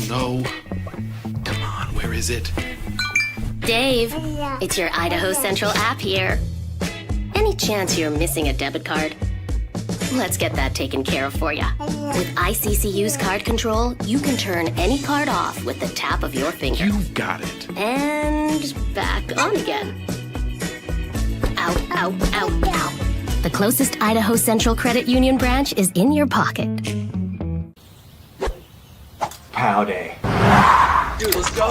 No. Come on, where is it? Dave, it's your Idaho Central app here. Any chance you're missing a debit card? Let's get that taken care of for you. With ICCU's card control, you can turn any card off with the tap of your finger. You got it. And back on again. Out, out, out, out. The closest Idaho Central Credit Union branch is in your pocket. Pow day. Dude, let's go.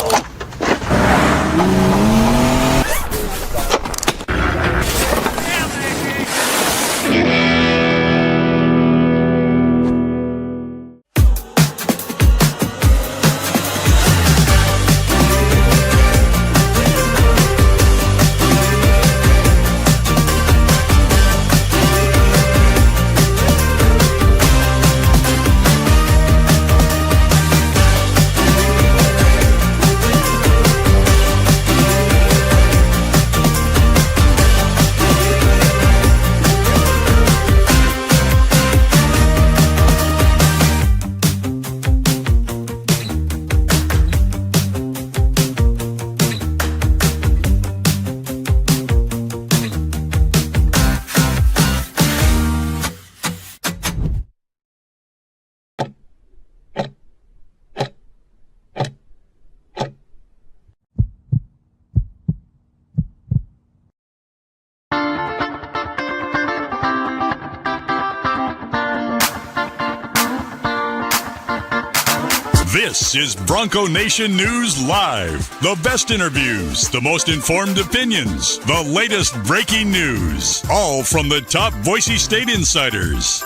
This is Bronco Nation News Live. The best interviews, the most informed opinions, the latest breaking news, all from the top Boise State insiders.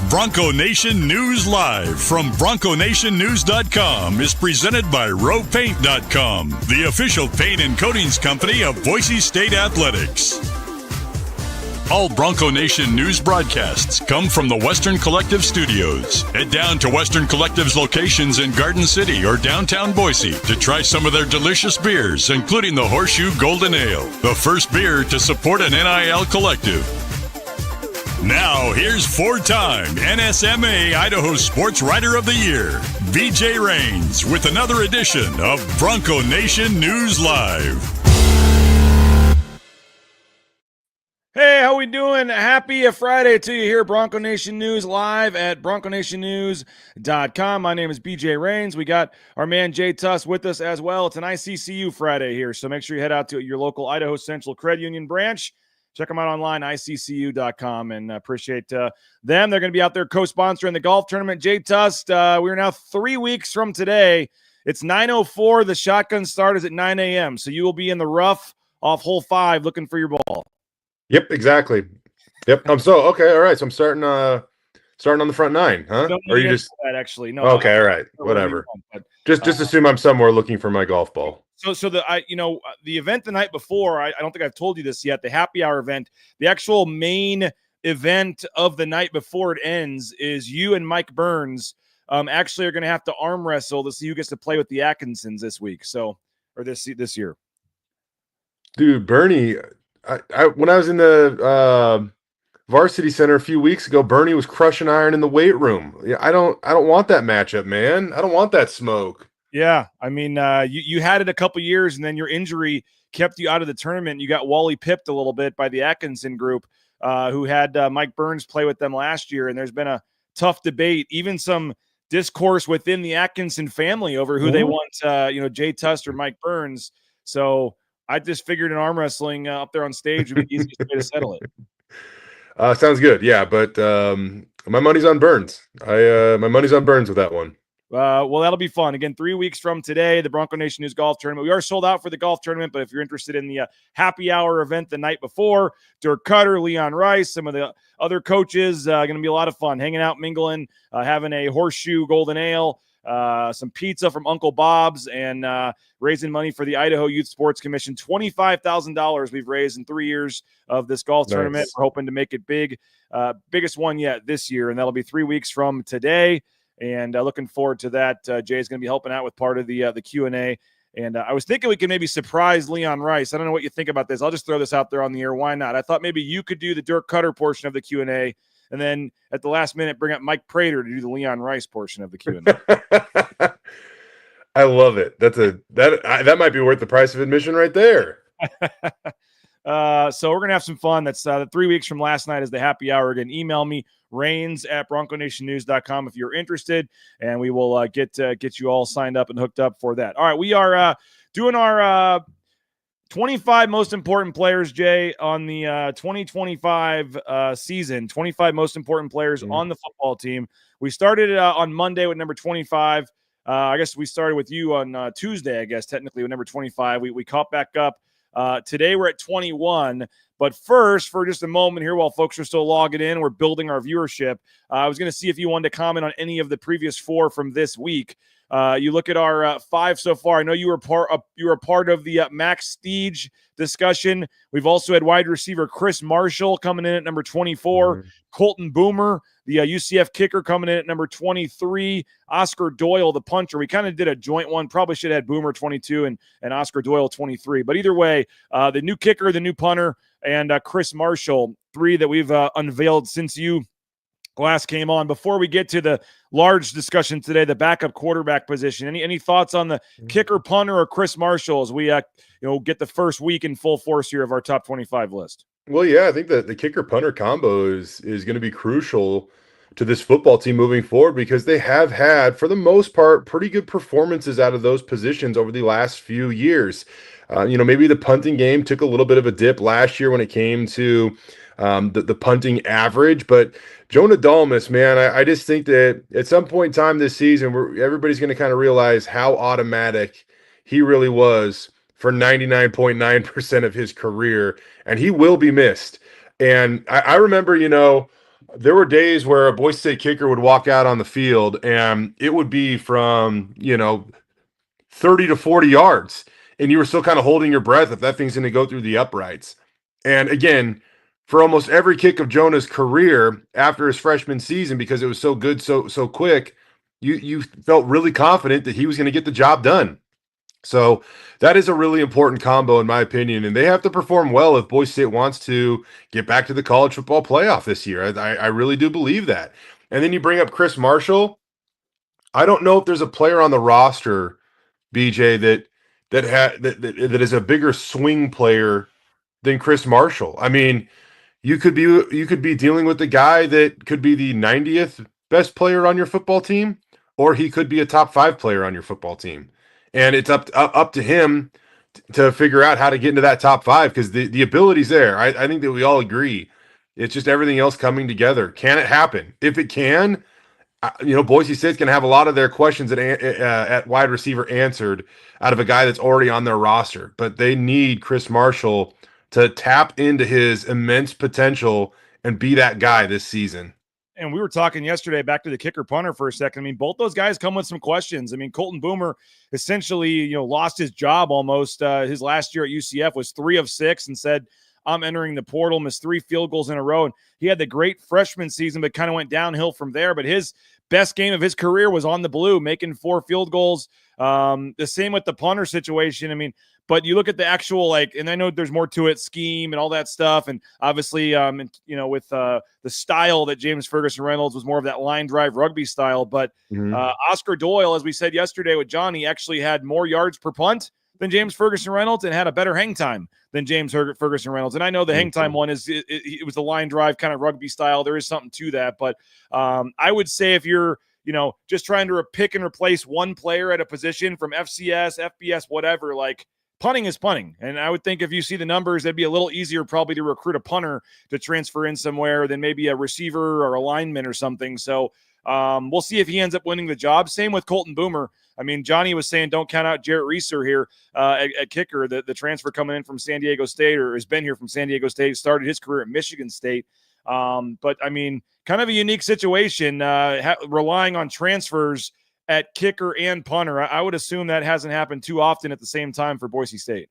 Bronco Nation News Live from BroncoNationNews.com is presented by RowPaint.com, the official paint and coatings company of Boise State Athletics. All Bronco Nation news broadcasts come from the Western Collective Studios. Head down to Western Collective's locations in Garden City or downtown Boise to try some of their delicious beers, including the Horseshoe Golden Ale, the first beer to support an NIL collective. Now, here's four-time NSMA Idaho Sports Writer of the Year, BJ Rains, with another edition of Bronco Nation News Live. Hey, how we doing? Happy Friday to you here, Bronco Nation News live at BroncoNationNews.com. My name is BJ Rains. We got our man Jay Tust with us as well. It's an ICCU Friday here, so make sure you head out to your local Idaho Central Credit Union branch. Check them out online, ICCU.com, and appreciate them. They're going to be out there co-sponsoring the golf tournament. Jay Tust, we're now 3 weeks from today. It's 9:04. The shotgun start is at 9 a.m., so you will be in the rough off hole 5 looking for your ball. Yep, exactly. Yep. Okay. All right. So I'm starting on the front 9, huh? Or you just that actually no. Okay. All right. Whatever. Just assume I'm somewhere looking for my golf ball. So the event the night before, I don't think I've told you this yet. The happy hour event, the actual main event of the night before it ends is you and Mike Burns actually are going to have to arm wrestle to see who gets to play with the Atkinsons this week. Or this year. Dude, Bernie. When I was in the varsity center a few weeks ago, Bernie was crushing iron in the weight room. Yeah, I don't want that matchup, man. I don't want that smoke. Yeah, I mean, you had it a couple years, and then your injury kept you out of the tournament. You got Wally pipped a little bit by the Atkinson group, who had Mike Burns play with them last year, and there's been a tough debate, even some discourse within the Atkinson family over who they want, Jay Tust or Mike Burns. So I just figured an arm wrestling up there on stage would be the easiest way to settle it. Sounds good. Yeah, but my money's on Burns. My money's on Burns with that one. Well, that'll be fun. Again, 3 weeks from today, the Bronco Nation News Golf Tournament. We are sold out for the golf tournament, but if you're interested in the happy hour event the night before, Dirk Cutter, Leon Rice, some of the other coaches, going to be a lot of fun. Hanging out, mingling, having a Horseshoe Golden Ale, some pizza from Uncle Bob's, and raising money for the Idaho Youth Sports Commission. $25,000 we've raised in 3 years of this golf tournament. We're hoping to make it big, biggest one yet this year, and that'll be 3 weeks from today. And looking forward to that. Jay's going to be helping out with part of the Q&A. And I was thinking we could maybe surprise Leon Rice. I don't know what you think about this. I'll just throw this out there on the air. Why not? I thought maybe you could do the Dirk Cutter portion of the Q&A, and then at the last minute bring up Mike Prater to do the Leon Rice portion of the Q&A. I love it. That might be worth the price of admission right there. So we're going to have some fun. That's 3 weeks from last night is the happy hour. Again, email me, rains@bronconationnews.com if you're interested, and we will get you all signed up and hooked up for that. All right, we are doing our 25 most important players, Jay, on the 2025 season. 25 most important players on the football team. We started on Monday with number 25. I guess we started with you on Tuesday, I guess, technically with number 25. We caught back up. Today we're at 21. But first, for just a moment here, while folks are still logging in, we're building our viewership. I was going to see if you wanted to comment on any of the previous 4 from this week. You look at our 5 so far. I know you were part of the Max Steege discussion. We've also had wide receiver Chris Marshall coming in at number 24. Colton Boomer, the UCF kicker, coming in at number 23. Oscar Doyle, the punter. We kind of did a joint one. Probably should have had Boomer 22 and Oscar Doyle 23. But either way, the new kicker, the new punter, and Chris Marshall, 3 that we've unveiled since you last came on. Before we get to the large discussion today, the backup quarterback position, any thoughts on the kicker, punter, or Chris Marshall as we get the first week in full force here of our top 25 list? Well, yeah, I think that the kicker punter combo is going to be crucial to this football team moving forward, because they have had, for the most part, pretty good performances out of those positions over the last few years. Maybe the punting game took a little bit of a dip last year when it came to the punting average, but Jonah Dalmas, man, I just think that at some point in time this season, everybody's going to kind of realize how automatic he really was for 99.9% of his career, and he will be missed. And I remember, there were days where a Boise State kicker would walk out on the field, and it would be from, 30 to 40 yards, and you were still kind of holding your breath if that thing's going to go through the uprights. And again, for almost every kick of Jonah's career after his freshman season, because it was so good, so quick, you felt really confident that he was going to get the job done. So that is a really important combo, in my opinion, and they have to perform well if Boise State wants to get back to the college football playoff this year. I really do believe that. And then you bring up Chris Marshall. I don't know if there's a player on the roster, BJ, that is a bigger swing player than Chris Marshall. I mean, you could be dealing with the guy that could be the 90th best player on your football team, or he could be a top 5 player on your football team. And it's up to him to figure out how to get into that top 5, because the ability's there. I think that we all agree. It's just everything else coming together. Can it happen? If it can, Boise State's going to have a lot of their questions at wide receiver answered out of a guy that's already on their roster. But they need Chris Marshall to tap into his immense potential and be that guy this season. And we were talking yesterday, back to the kicker punter for a second. I mean, both those guys come with some questions. I mean, Colton Boomer essentially, lost his job almost. His last year at UCF was 3 of 6 and said, I'm entering the portal, missed 3 field goals in a row. And he had the great freshman season, but kind of went downhill from there. But his best game of his career was on the blue, making 4 field goals. The same with the punter situation. I mean, but you look at the actual, and I know there's more to it, scheme and all that stuff. And obviously, with the style that James Ferguson Reynolds was more of that line drive rugby style. But Oscar Doyle, as we said yesterday with Johnny, actually had more yards per punt than James Ferguson Reynolds and had a better hang time than James Ferguson Reynolds. And I know the hang time one it was the line drive kind of rugby style. There is something to that. But I would say if you're, just trying to pick and replace one player at a position from FCS, FBS, whatever, punting is punting. And I would think if you see the numbers, it'd be a little easier probably to recruit a punter to transfer in somewhere than maybe a receiver or a lineman or something. So we'll see if he ends up winning the job. Same with Colton Boomer. I mean, Johnny was saying don't count out Jarrett Reeser here at kicker, the transfer coming in from San Diego State, or has been here from San Diego State, started his career at Michigan State. But, I mean, kind of a unique situation, relying on transfers at kicker and punter. I would assume that hasn't happened too often at the same time for Boise State.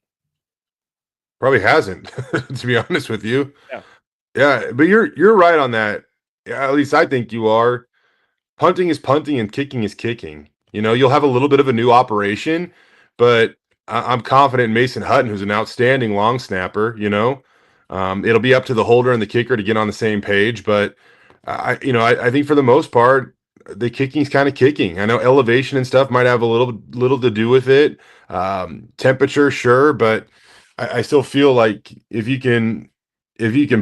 Probably hasn't, to be honest with you. Yeah, but you're right on that. Yeah, at least I think you are. Punting is punting and kicking is kicking. You'll have a little bit of a new operation, but I'm confident in Mason Hutton, who's an outstanding long snapper. It'll be up to the holder and the kicker to get on the same page, but I think for the most part, the kicking's kind of kicking. I know elevation and stuff might have a little to do with it. Temperature, sure, but I still feel like if you can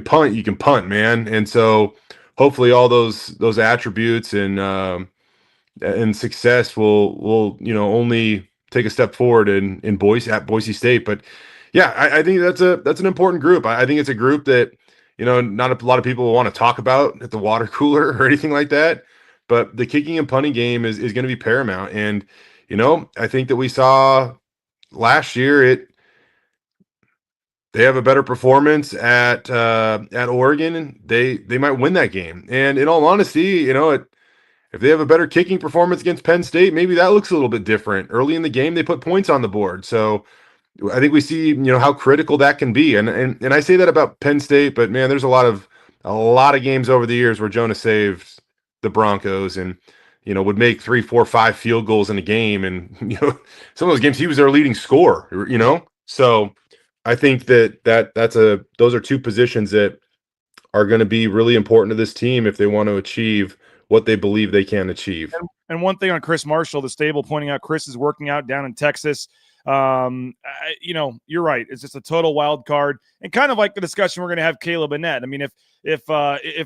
punt, you can punt, man. And so hopefully all those attributes and success will only take a step forward in Boise State. But yeah, I think that's an important group. I think it's a group that not a lot of people will want to talk about at the water cooler or anything like that. But the kicking and punting game is going to be paramount. And I think that we saw last year they have a better performance at Oregon, and they might win that game. And in all honesty, if they have a better kicking performance against Penn State, maybe that looks a little bit different. Early in the game, they put points on the board. So I think we see, how critical that can be. And I say that about Penn State, but man, there's a lot of games over the years where Jonah saved the Broncos and, would make 3, 4, 5 field goals in a game. And, some of those games he was their leading scorer, So I think those are two positions that are going to be really important to this team if they want to achieve what they believe they can achieve. And one thing on Chris Marshall, the stable pointing out Chris is working out down in Texas. You're right. It's just a total wild card, and kind of like the discussion we're going to have Kaleb Annett. I mean, if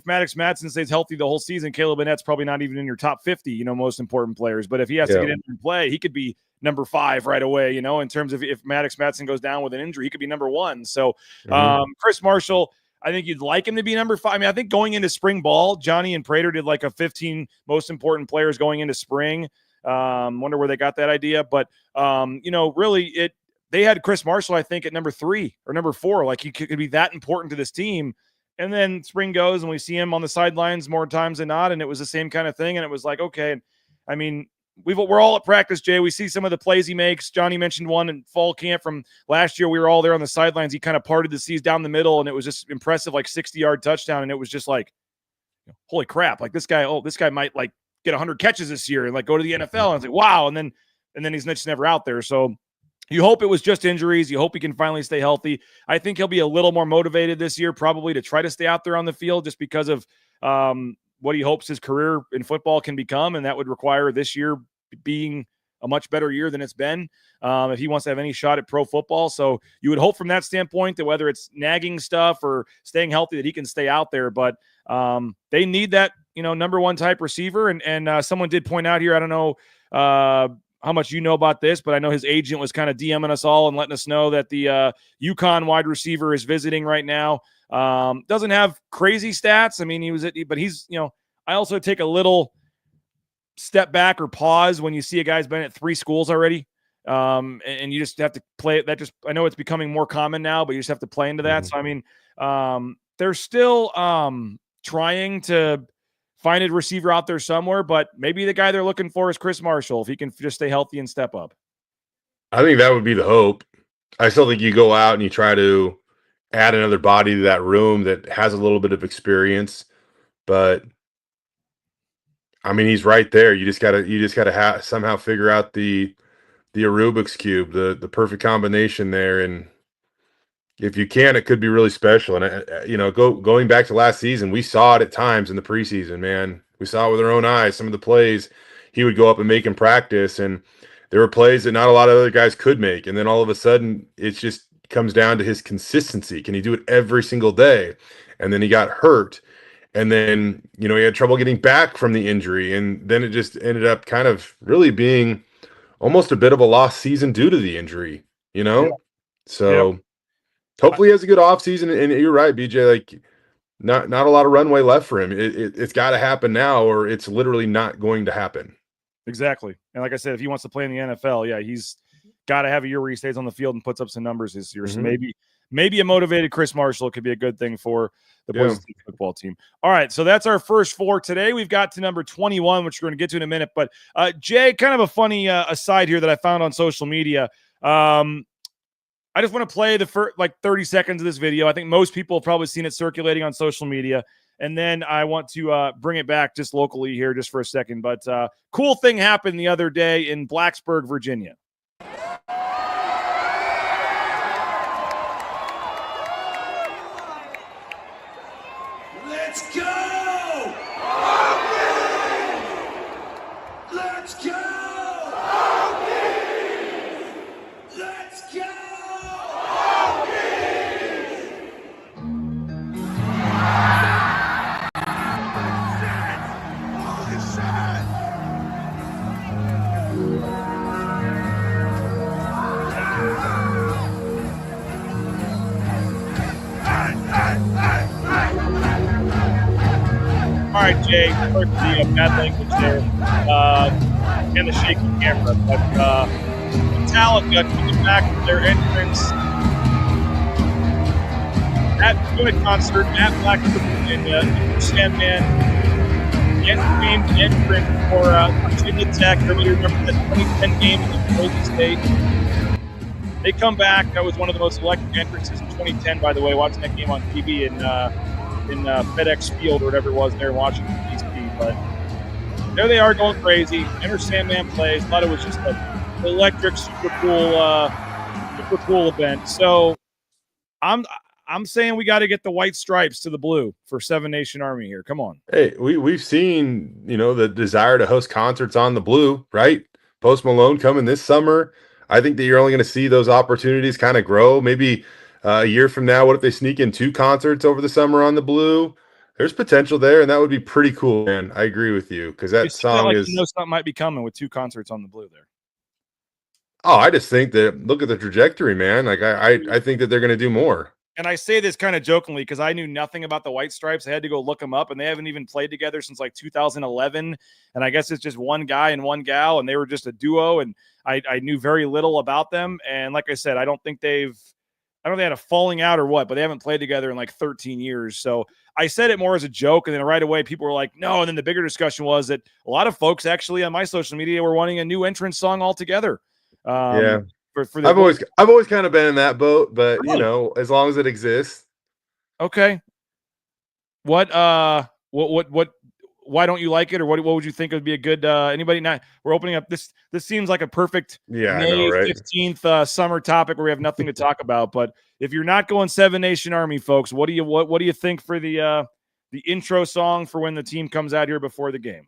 Maddox Madsen stays healthy the whole season, Kaleb Annett's probably not even in your top 50, most important players. But if he has to get in and play, he could be number 5 right away. In terms of if Maddox Madsen goes down with an injury, he could be number 1. So Chris Marshall, I think you'd like him to be number 5. I mean, I think going into spring ball, Johnny and Prater did like a 15 most important players going into spring. Wonder where they got that idea, but really they had Chris Marshall, I think, at number 3 or number 4. Like he could be that important to this team. And then spring goes and we see him on the sidelines more times than not. And it was the same kind of thing. And it was like, okay. I mean, we're all at practice, Jay. We see some of the plays he makes. Johnny mentioned one in fall camp from last year. We were all there on the sidelines. He kind of parted the seas down the middle, and it was just impressive, like 60-yard touchdown. And it was just like, holy crap! Like this guy might like get 100 catches this year and like go to the NFL. And it's like, wow. And then he's just never out there. So you hope it was just injuries. You hope he can finally stay healthy. I think he'll be a little more motivated this year, probably to try to stay out there on the field, just because of what he hopes his career in football can become. And that would require this year being a much better year than it's been if he wants to have any shot at pro football. So you would hope from that standpoint that whether it's nagging stuff or staying healthy, that he can stay out there. But they need that, number 1 type receiver. And someone did point out here, I don't know how much you know about this, but I know his agent was kind of DMing us all and letting us know that the UConn wide receiver is visiting right now. Doesn't have crazy stats. I mean, but he's, I also take a little step back or pause when you see a guy's been at 3 schools already. And you just have to play that. I know it's becoming more common now, but you just have to play into that. So, I mean, they're still trying to find a receiver out there somewhere, but maybe the guy they're looking for is Chris Marshall, if he can just stay healthy and step up. I think that would be the hope. I still think you go out and you try to add another body to that room that has a little bit of experience, but I mean, he's right there. You just gotta somehow figure out the Rubik's cube, the perfect combination there. And if you can, it could be really special. And going back to last season, we saw it at times in the preseason, man. We saw it with our own eyes. Some of the plays he would go up and make in practice, and there were plays that not a lot of other guys could make. And then all of a sudden, it just comes down to his consistency. Can he do it every single day? And then he got hurt. And then, he had trouble getting back from the injury. And then it just ended up kind of really being almost a bit of a lost season due to the injury, Yeah. So hopefully he has a good offseason. And you're right, BJ, like not a lot of runway left for him. It's got to happen now, or it's literally not going to happen. Exactly. And like I said, if he wants to play in the NFL, yeah, he's got to have a year where he stays on the field and puts up some numbers this year. So maybe a motivated Chris Marshall could be a good thing for the Boise State football team. All right, so that's our first 4 today. We've got to number 21, which we're going to get to in a minute. But Jay, kind of a funny aside here that I found on social media. I just want to play the first 30 seconds of this video. I think most people have probably seen it circulating on social media. And then I want to bring it back just locally here just for a second. But cool thing happened the other day in Blacksburg, Virginia. Let's go! right, Jay. Sorry for the bad language there and the shaky camera. But Metallica coming back with their entrance doing a concert at Blackwood in Sandman. The end entrance for Virginia Tech. Everybody remember the 2010 game against Boise State. They come back. That was one of the most electric entrances in 2010, by the way, watching that game on TV in FedEx Field or whatever it was there in Washington, D.C. But there they are going crazy. Enter Sandman plays. Thought it was just an electric, super cool event. So I'm saying we got to get the white stripes to the blue for Seven Nation Army here. Come on. Hey, we've seen, the desire to host concerts on the blue, right? Post Malone coming this summer. I think that you're only going to see those opportunities kind of grow. Maybe a year from now, what if they sneak in 2 concerts over the summer on the blue? There's potential there, and that would be pretty cool, man. I agree with you because that song is. Something might be coming with 2 concerts on the blue there. Oh, I just think that look at the trajectory, man. Like I think that they're going to do more. And I say this kind of jokingly because I knew nothing about the White Stripes. I had to go look them up, and they haven't even played together since like 2011. And I guess it's just one guy and one gal, and they were just a duo. And I knew very little about them. And like I said, I don't think they had a falling out or what, but they haven't played together in like 13 years. So I said it more as a joke, and then right away people were like, no. And then the bigger discussion was that a lot of folks actually on my social media were wanting a new entrance song altogether. Yeah. For I've always kind of been in that boat, but as long as it exists. Okay. What why don't you like it, or what would you think would be a good anybody? Not we're opening up this seems like a perfect May 15th summer topic where we have nothing to talk about. But if you're not going Seven Nation Army, folks, what do you think for the intro song for when the team comes out here before the game?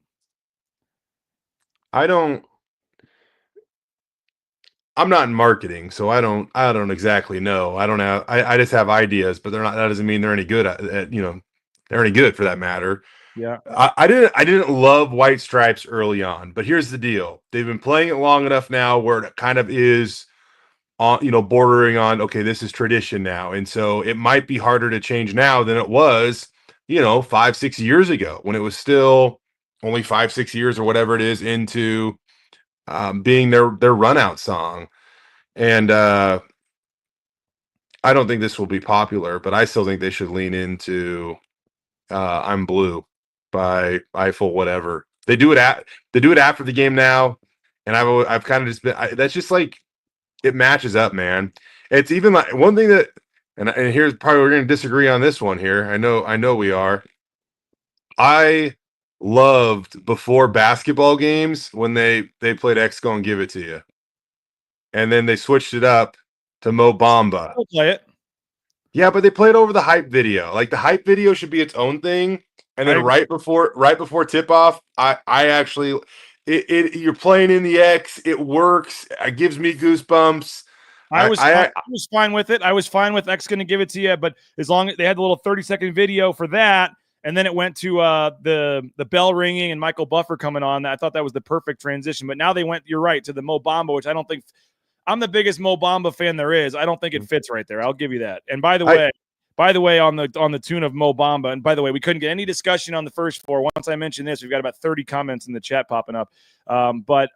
I'm not in marketing, so I don't exactly know. I just have ideas, but that doesn't mean they're any good at they're any good for that matter. Yeah. I didn't love White Stripes early on, but here's the deal. They've been playing it long enough now where it kind of is on, bordering on, okay, this is tradition now. And so it might be harder to change now than it was, 5-6 years ago when it was still only 5-6 years or whatever it is into being their run out song. And I don't think this will be popular, but I still think they should lean into I'm Blue by Eiffel, whatever. They do it after the game now, and I've kind of just been that's just like it matches up, man. It's even like one thing that and here's probably we're going to disagree on this one here. I know we are. I loved before basketball games when they played X Go and Give It to You, and then they switched it up to Mo Bamba. I'll play it. Yeah, but they played over the hype video. Like the hype video should be its own thing, and then right before tip off, I actually you're playing in the X. It works. It gives me goosebumps. I was fine with it. I was fine with X Gonna Give It to You, but as long as they had the little 30-second video for that. And then it went to the bell ringing and Michael Buffer coming on. I thought that was the perfect transition. But now they went, you're right, to the Mo Bamba, which I don't think – I'm the biggest Mo Bamba fan there is. I don't think it fits right there. I'll give you that. And by the way, on the tune of Mo Bamba, and by the way, we couldn't get any discussion on the first 4. Once I mentioned this, we've got about 30 comments in the chat popping up. But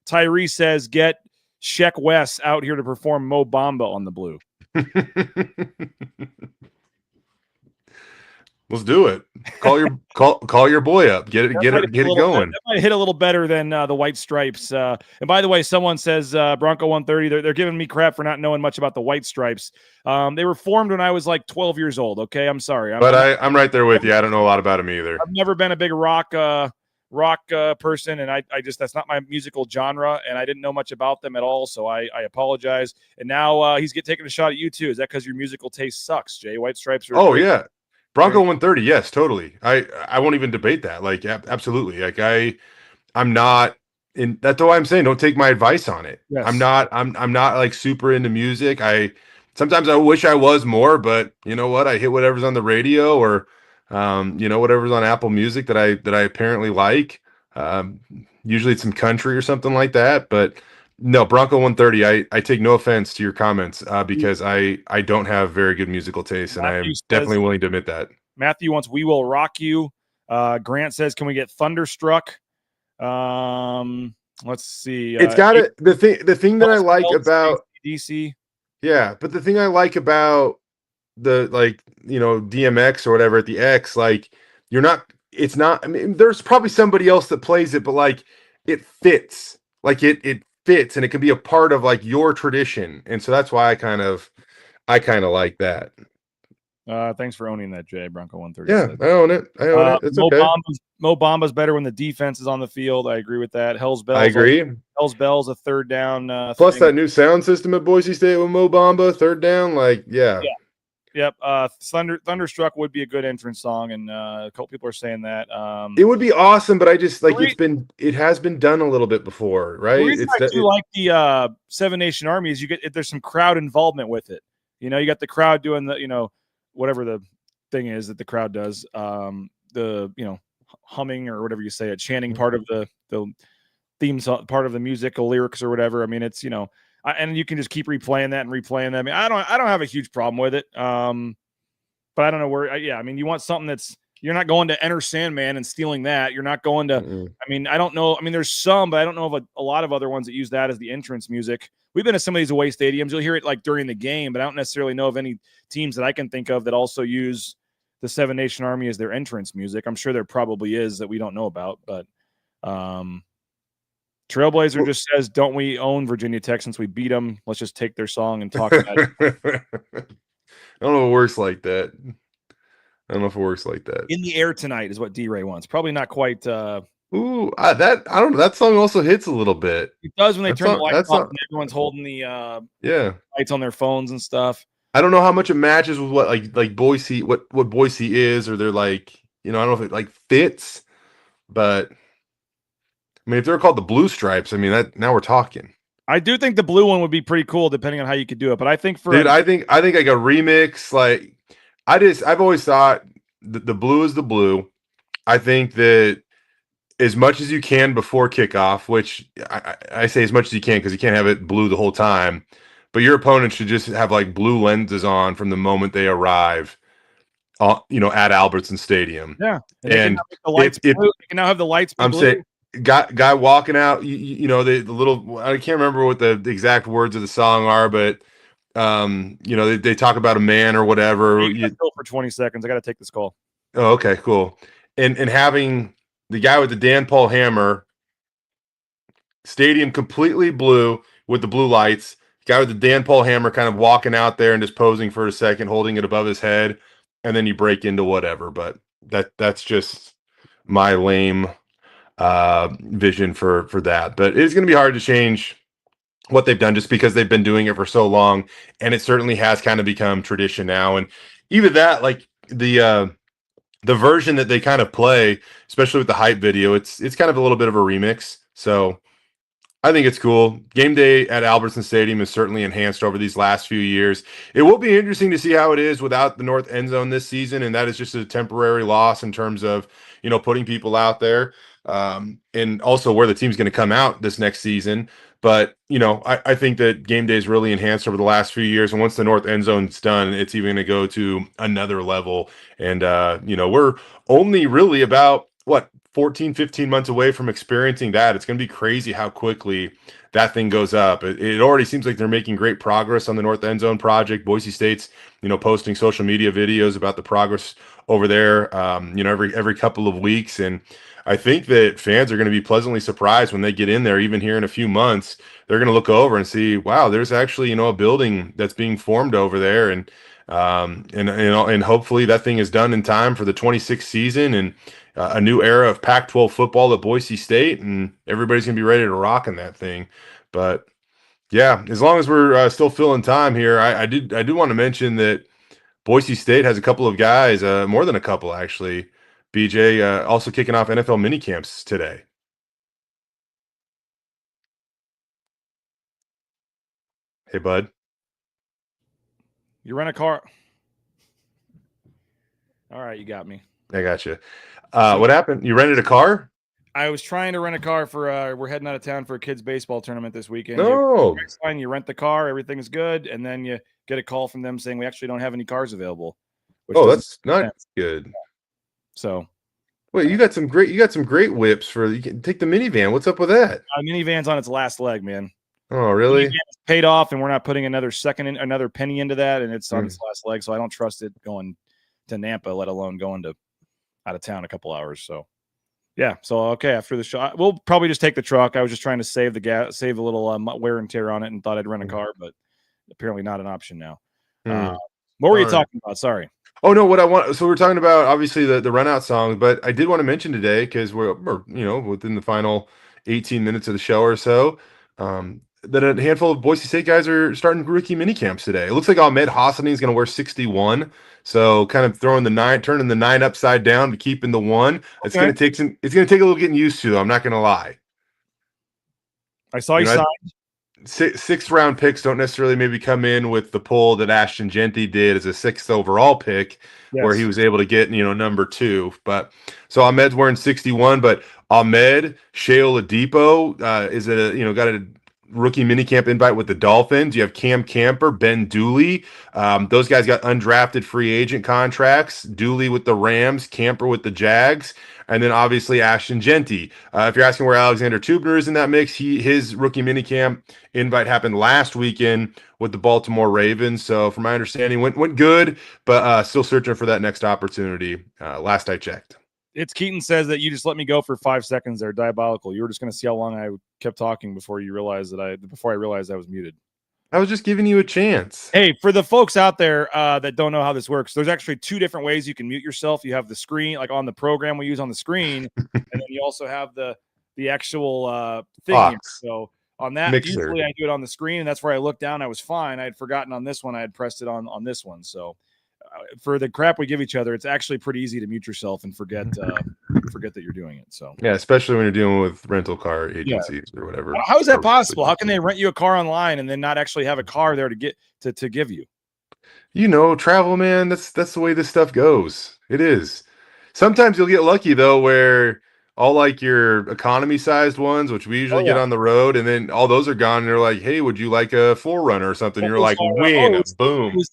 Tyree says, get Sheck West out here to perform Mo Bamba on the blue. Let's do it. Call your boy up. Get it going. That might hit a little better than the White Stripes. And by the way, someone says Bronco 130. They're giving me crap for not knowing much about the White Stripes. They were formed when I was like 12 years old. Okay, I'm sorry. I'm right there with you. I don't know a lot about them either. I've never been a big rock person, and I just that's not my musical genre, and I didn't know much about them at all. So I apologize. And now he's taking a shot at you too. Is that because your musical taste sucks, Jay? White Stripes are. Oh yeah. Bronco 130, yes, totally. I won't even debate that. Like, absolutely. Like, I'm not in. That's why I'm saying don't take my advice on it. Yes. I'm not like super into music. Sometimes I wish I was more, but you know what? I hit whatever's on the radio or, whatever's on Apple Music that I apparently like. Usually it's some country or something like that. But no, Bronco 130. I take no offense to your comments because I don't have very good musical taste, and I am definitely willing to admit that. Matthew wants "We Will Rock You." Grant says, can we get Thunderstruck? Let's see. It's got it. The thing that I like about DC. Yeah, but the thing I like about the DMX or whatever at the X, like it's not. I mean, there's probably somebody else that plays it, but like it fits. Like it fits, and it can be a part of like your tradition, and so that's why I kind of like that. Thanks for owning that, Jay. Bronco 130. Yeah, I own it. It's okay. Mo Bamba's better when the defense is on the field. I agree with that. Hell's Bells. I agree. Hell's Bells, a third down. Plus that new sound system at Boise State with Mo Bamba, third down. Like, yeah. Yep. Thunderstruck would be a good entrance song, and a couple people are saying that. It would be awesome, but I just like it has been done a little bit before, right? Like the Seven Nation Army is there's some crowd involvement with it. You know, you got the crowd doing the whatever the thing is that the crowd does, the humming or whatever you say, a chanting part of the theme song, part of the musical lyrics or whatever. I mean, it's and you can just keep replaying that and replaying that. I mean, I don't have a huge problem with it, but I don't know where. I mean, you want something that's you're not going to Enter Sandman and stealing that. You're not going to. I mean, I don't know. I mean, there's some, but I don't know of a lot of other ones that use that as the entrance music. We've been to some of these away stadiums. You'll hear it like during the game, but I don't necessarily know of any teams that I can think of that also use the Seven Nation Army as their entrance music. I'm sure there probably is that we don't know about, but Trailblazer just says, don't we own Virginia Tech since we beat them? Let's just take their song and talk about it. I don't know if it works like that. In the Air Tonight is what D-Ray wants. Probably not quite. I don't know. That song also hits a little bit. It does when they turn the lights off and everyone's holding the lights on their phones and stuff. I don't know how much it matches with what like Boise, what Boise is, or they're like, I don't know if it like fits, but I mean, if they're called the Blue Stripes, I mean that now we're talking. I do think the blue one would be pretty cool, depending on how you could do it. But I think I think like a remix, like I've always thought the blue is the blue. I think that as much as you can before kickoff, which I say as much as you can because you can't have it blue the whole time. But your opponent should just have like blue lenses on from the moment they arrive, at Albertson Stadium. Yeah, and they can now have the lights. I'm saying, guy walking out. The little. I can't remember what the exact words of the song are, but they talk about a man or whatever. Go for 20 seconds. I got to take this call. Oh, okay, cool. And having the guy with the Dan Paul hammer, stadium completely blue with the blue lights. Guy with the Dan Paul hammer kind of walking out there and just posing for a second, holding it above his head, and then you break into whatever. But that's just my lame vision for that. But it's going to be hard to change what they've done just because they've been doing it for so long, and it certainly has kind of become tradition now. And even that, like the version that they kind of play, especially with the hype video, it's kind of a little bit of a remix. So I think it's cool. Game day at Albertson Stadium is certainly enhanced over these last few years. It will be interesting to see how it is without the north end zone this season, and that is just a temporary loss in terms of putting people out there, and also where the team's going to come out this next season. But I think that game day is really enhanced over the last few years, and once the north end zone's done, it's even going to go to another level. And we're only really about 14-15 months away from experiencing that. It's going to be crazy how quickly that thing goes up. It already seems like they're making great progress on the north end zone project. Boise State's posting social media videos about the progress over there every couple of weeks, and I think that fans are going to be pleasantly surprised when they get in there. Even here in a few months, they're going to look over and see, wow, there's actually a building that's being formed over there, and hopefully that thing is done in time for the 26th season and a new era of Pac-12 football at Boise State, and everybody's gonna be ready to rock in that thing. But yeah, as long as we're still filling time here, I do want to mention that Boise State has a couple of guys, more than a couple actually. BJ also kicking off NFL mini camps today. Hey, bud. You rent a car. All right, you got me. I got you. What happened? You rented a car? I was trying to rent a car for we're heading out of town for a kids baseball tournament this weekend. No. You rent the car, everything's good, and then you get a call from them saying we actually don't have any cars available. Oh, that's not good. So Wait, you got some great whips for you can take the minivan. What's up with that? Minivan's on its last leg, man. Oh, really? Minivan is paid off, and we're not putting another penny into that, and it's on its last leg. So I don't trust it going to Nampa, let alone going to out of town a couple hours. So yeah. So okay, after the show, we'll probably just take the truck. I was just trying to save the gas, save a little wear and tear on it, and thought I'd rent a car, but apparently not an option now. What were you talking about? Sorry. Oh no, what I want. So we're talking about obviously the run out song, but I did want to mention today because we're within the final 18 minutes of the show or so, that a handful of Boise State guys are starting rookie mini camps today. It looks like Ahmed Hassani is going to wear 61, so kind of turning the 9 upside down to keeping the 1. It's going to take a little getting used to. I'm not going to lie. I saw you signed. Sixth round picks don't necessarily maybe come in with the pull that Ashton Genty did as a 6th overall pick, where he was able to get number 2. But so Ahmed's wearing 61, but Ahmed Shea Oladipo is got a rookie minicamp invite with the Dolphins. You have Cam Camper, Ben Dooley. Those guys got undrafted free agent contracts. Dooley with the Rams, Camper with the Jags. And then obviously Ashton Genty. If you're asking where Alexander Tubner is in that mix, his rookie minicamp invite happened last weekend with the Baltimore Ravens. So from my understanding, went good, but still searching for that next opportunity. Last I checked. It's Keaton says that you just let me go for 5 seconds there. Diabolical. You were just going to see how long I kept talking before I realized I was muted. I was just giving you a chance. Hey, for the folks out there that don't know how this works, there's actually 2 different ways you can mute yourself. You have the screen, like on the program we use on the screen, and then you also have the actual thing here. So on that, usually I do it on the screen, and that's where I looked down. I was fine. I had forgotten on this one. I had pressed it on this one. So for the crap we give each other, it's actually pretty easy to mute yourself and forget that you're doing it. So yeah, especially when you're dealing with rental car agencies or whatever. How is that possible? How can they rent you a car online and then not actually have a car there to get to give you? Travel, man. That's the way this stuff goes. It is. Sometimes you'll get lucky though, where all like your economy sized ones, which we usually get on the road, and then all those are gone. And they're like, "Hey, would you like a 4Runner or something?" You're like, "Win!" Boom. It was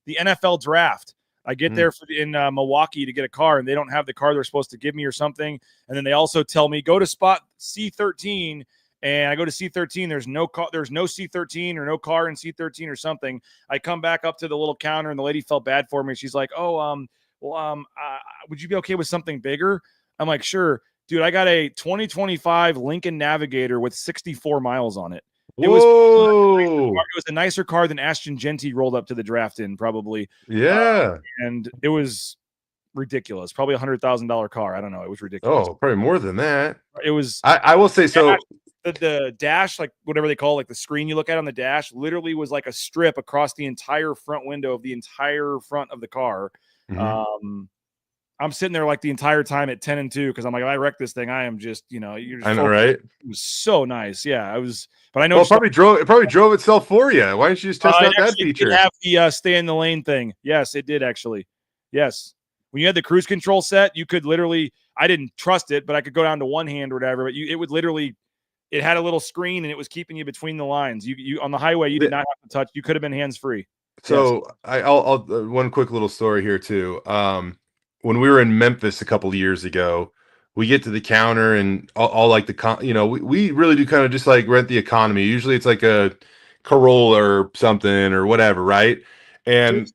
the NFL draft. I get there in Milwaukee to get a car, and they don't have the car they're supposed to give me or something. And then they also tell me, go to spot C13, and I go to C13. There's no car, there's no C13 or no car in C13 or something. I come back up to the little counter, and the lady felt bad for me. She's like, would you be okay with something bigger? I'm like, sure. Dude, I got a 2025 Lincoln Navigator with 64 miles on it. It was a nicer car than Ashton Genty rolled up to the draft in, probably. Yeah. And it was ridiculous. Probably $100,000 car. I don't know. It was ridiculous. Oh, probably more than that. It was. I will say so. The dash, like whatever they call, like the screen you look at on the dash, literally was like a strip across the entire front window of the entire front of the car. Mm-hmm. I'm sitting there like the entire time at 10 and 2 because I'm like, if I wreck this thing, I am just, you're just. I know, right? It was so nice. Yeah, I was. But I know it probably drove itself for you. Why didn't you just test out that feature? It did have the stay in the lane thing. Yes, it did actually. Yes, when you had the cruise control set, you could literally. I didn't trust it, but I could go down to one hand or whatever. But it would literally. It had a little screen and it was keeping you between the lines. You on the highway, you did not have to touch. You could have been hands free. So yes. I'll one quick little story here too. When we were in Memphis a couple of years ago, we get to the counter and all like we really do kind of just like rent the economy. Usually it's like a Corolla or something or whatever, right? And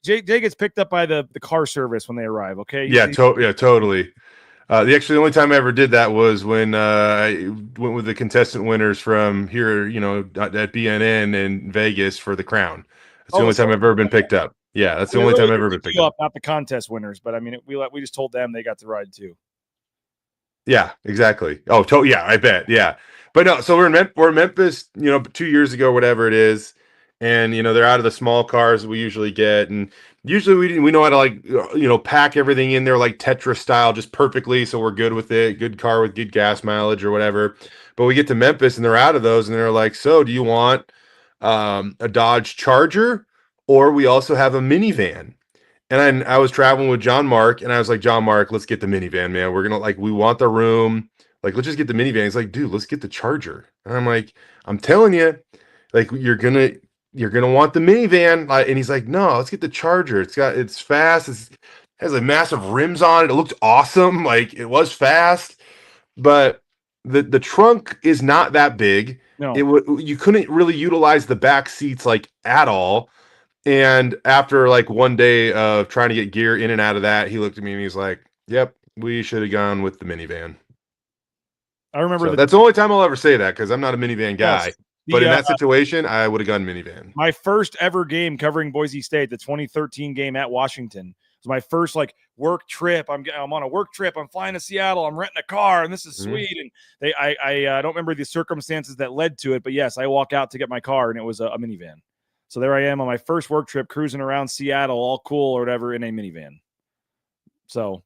Jay gets picked up by the car service when they arrive. Okay. Totally. The only time I ever did that was when I went with the contestant winners from here, at BNN in Vegas for the crown. That's the only time I've ever been picked up. Yeah, that's the only time I've ever been picked up. Not the contest winners, but I mean, we just told them they got to ride too. Yeah, exactly. Oh, yeah, I bet. Yeah, but no. So we're in Memphis, 2 years ago, whatever it is, and they're out of the small cars that we usually get, and usually we know how to pack everything in there like Tetris style, just perfectly, so we're good with it. Good car with good gas mileage or whatever. But we get to Memphis and they're out of those, and they're like, "So, do you want a Dodge Charger?" Or we also have a minivan. And I was traveling with John Mark, and I was like, "John Mark, let's get the minivan, man. We're going to we want the room. Like, let's just get the minivan." He's like, "Dude, let's get the Charger." And I'm like, "I'm telling you, like, you're going to want the minivan." And he's like, "No, let's get the Charger. It's fast. has like massive rims on it. It looked awesome. Like it was fast, but the trunk is not that big. No. You couldn't really utilize the back seats like at all. And after like one day of trying to get gear in and out of that, he looked at me and he's like, "Yep, we should have gone with the minivan." I remember So that's the only time I'll ever say that because I'm not a minivan guy. Yes. But in that situation, I would have gone minivan. My first ever game covering Boise State, the 2013 game at Washington, was my first like work trip. I'm on a work trip. I'm flying to Seattle. I'm renting a car, and this is sweet. And I don't remember the circumstances that led to it, but yes, I walk out to get my car, and it was a minivan. So there I am on my first work trip, cruising around Seattle, all cool or whatever, in a minivan. So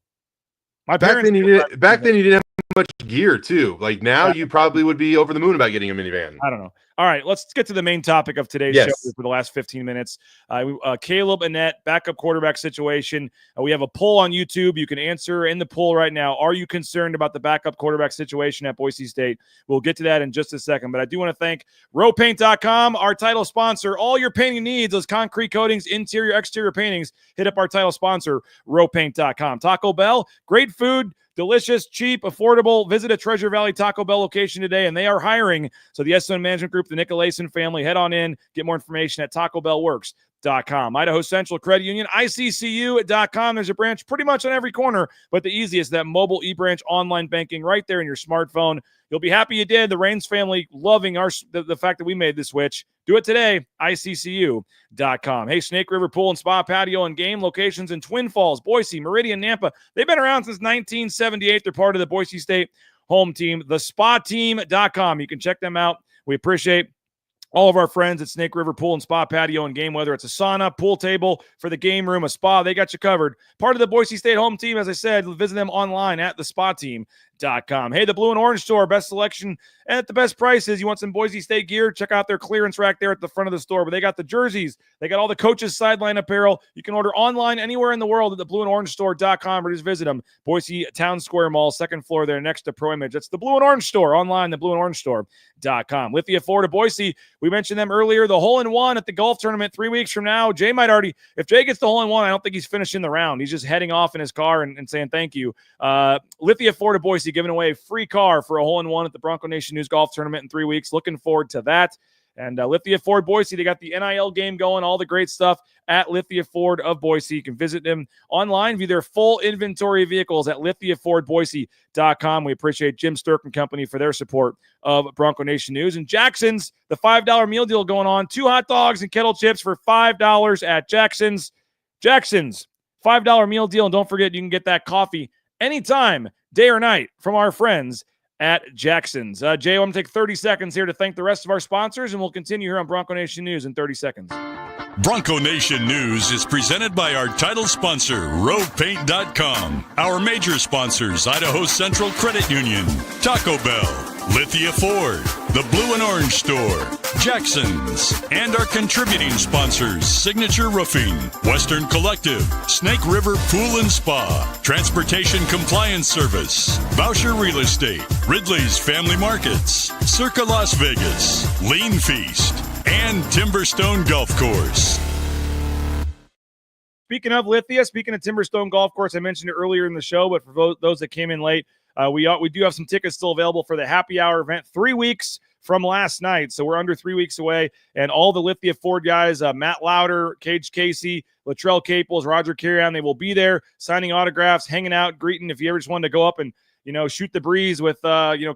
back then you didn't have much gear too. Like now, you probably would be over the moon about getting a minivan. I don't know. All right, let's get to the main topic of today's show for the last 15 minutes. Kaleb Annett, backup quarterback situation. We have a poll on YouTube. You can answer in the poll right now. Are you concerned about the backup quarterback situation at Boise State? We'll get to that in just a second. But I do want to thank rowpaint.com, our title sponsor. All your painting needs, those concrete coatings, interior, exterior paintings, hit up our title sponsor, rowpaint.com. Taco Bell, great food. Delicious, cheap, affordable. Visit a Treasure Valley Taco Bell location today, and they are hiring. So the SN Management Group, the Nicolason family, head on in. Get more information at TacoBellWorks.com. Idaho Central Credit Union, ICCU.com. There's a branch pretty much on every corner, but the easiest, that mobile e-branch online banking right there in your smartphone. You'll be happy you did. The Raines family loving the fact that we made the switch. Do it today, ICCU.com. Hey, Snake River Pool and Spa Patio and Game locations in Twin Falls, Boise, Meridian, Nampa. They've been around since 1978. They're part of the Boise State home team, thespateam.com. You can check them out. We appreciate all of our friends at Snake River Pool and Spa Patio and Game, whether it's a sauna, pool table for the game room, a spa, they got you covered. Part of the Boise State home team, as I said, visit them online at thespateam.com. Hey, the Blue and Orange Store, best selection at the best prices. You want some Boise State gear? Check out their clearance rack there at the front of the store. But they got the jerseys. They got all the coaches' sideline apparel. You can order online anywhere in the world at theblueandorangestore.com or just visit them. Boise Town Square Mall, second floor there next to Pro Image. That's the Blue and Orange Store online, theblueandorangestore.com. Lithia Ford of Boise, we mentioned them earlier. The hole-in-one at the golf tournament 3 weeks from now. Jay might already, if Jay gets the hole-in-one, I don't think he's finishing the round. He's just heading off in his car and saying thank you. Lithia Ford of Boise giving away a free car for a hole-in-one at the Bronco Nation News Golf Tournament in 3 weeks. Looking forward to that. And Lithia Ford Boise, they got the NIL game going, all the great stuff at Lithia Ford of Boise. You can visit them online, view their full inventory of vehicles at lithiafordboise.com. We appreciate Jim Sturk and company for their support of Bronco Nation News. And Jackson's, the $5 meal deal going on. 2 hot dogs and kettle chips for $5 at Jackson's. Jackson's, $5 meal deal. And don't forget, you can get that coffee anytime, day or night, from our friends at Jackson's. Jay, I'm going to take 30 seconds here to thank the rest of our sponsors, and we'll continue here on Bronco Nation News in 30 seconds. Bronco Nation News is presented by our title sponsor, rowpaint.com. Our major sponsors, Idaho Central Credit Union, Taco Bell, Lithia Ford, the Blue and Orange Store, Jackson's, and our contributing sponsors, Signature Roofing, Western Collective, Snake River Pool and Spa, Transportation Compliance Service, Voucher Real Estate, Ridley's Family Markets, Circa Las Vegas, Lean Feast, and Timberstone Golf Course. Speaking of Lithia, speaking of Timberstone Golf Course, I mentioned it earlier in the show, but for those that came in late, we do have some tickets still available for the happy hour event 3 weeks from last night. So we're under 3 weeks away, and all the Lithia Ford guys, Matt Lauder, Cage Casey, Latrell Caples, Roger Carrion, they will be there signing autographs, hanging out, greeting. If you ever just wanted to go up and shoot the breeze with,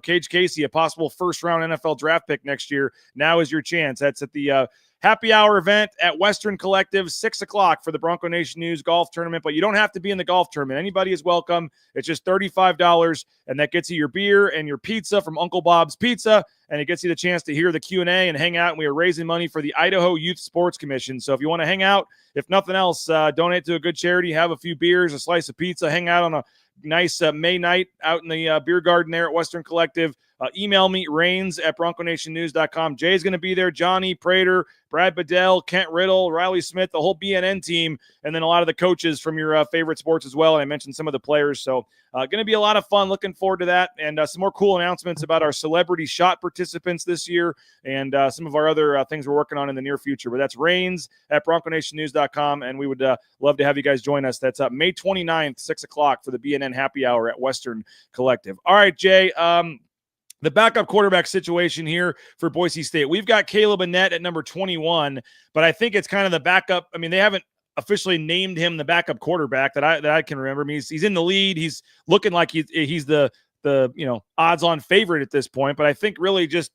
Cage Casey, a possible first-round NFL draft pick next year, now is your chance. That's at the happy hour event at Western Collective, 6 o'clock for the Bronco Nation News Golf Tournament. But you don't have to be in the golf tournament. Anybody is welcome. It's just $35, and that gets you your beer and your pizza from Uncle Bob's Pizza, and it gets you the chance to hear the Q&A and hang out. And we are raising money for the Idaho Youth Sports Commission. So if you want to hang out, if nothing else, donate to a good charity, have a few beers, a slice of pizza, hang out on a nice May night out in the beer garden there at Western Collective. email me, rains@bronconationnews.com. Jay's going to be there, Johnny, Prater, Brad Bedell, Kent Riddle, Riley Smith, the whole BNN team, and then a lot of the coaches from your favorite sports as well. And I mentioned some of the players. So going to be a lot of fun. Looking forward to that. And some more cool announcements about our celebrity shot participants this year and some of our other things we're working on in the near future. But that's rains@bronconationnews.com. And we would love to have you guys join us. That's May 29th, 6 o'clock for the BNN Happy Hour at Western Collective. All right, Jay. The backup quarterback situation here for Boise State. We've got Kaleb Annett at number 21, but I think it's kind of the backup. I mean, they haven't officially named him the backup quarterback that I can remember. I mean, he's in the lead. He's looking like he's the odds-on favorite at this point, but I think really just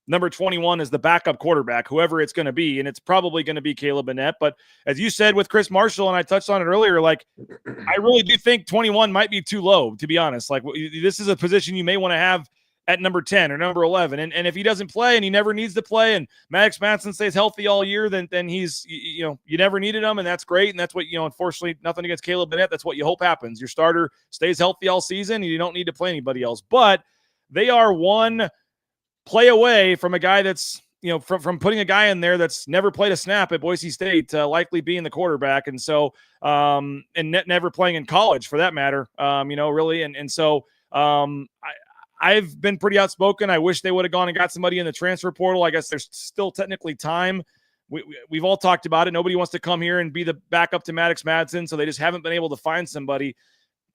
number 21 is the backup quarterback, whoever it's going to be, and it's probably going to be Kaleb Annett. But as you said with Chris Marshall, and I touched on it earlier, like I really do think 21 might be too low, to be honest. Like this is a position you may want to have at number 10 or number 11. And if he doesn't play and he never needs to play and Maddox Madsen stays healthy all year, then he's, you never needed him. And that's great. And that's what, unfortunately, nothing against Kaleb Annett. That's what you hope happens. Your starter stays healthy all season and you don't need to play anybody else. But they are one play away from a guy that's, from putting a guy in there that's never played a snap at Boise State, likely being the quarterback. And so, and never playing in college for that matter, really. And so, I've been pretty outspoken. I wish they would have gone and got somebody in the transfer portal. I guess there's still technically time. We've all talked about it. Nobody wants to come here and be the backup to Maddox Madsen, so they just haven't been able to find somebody.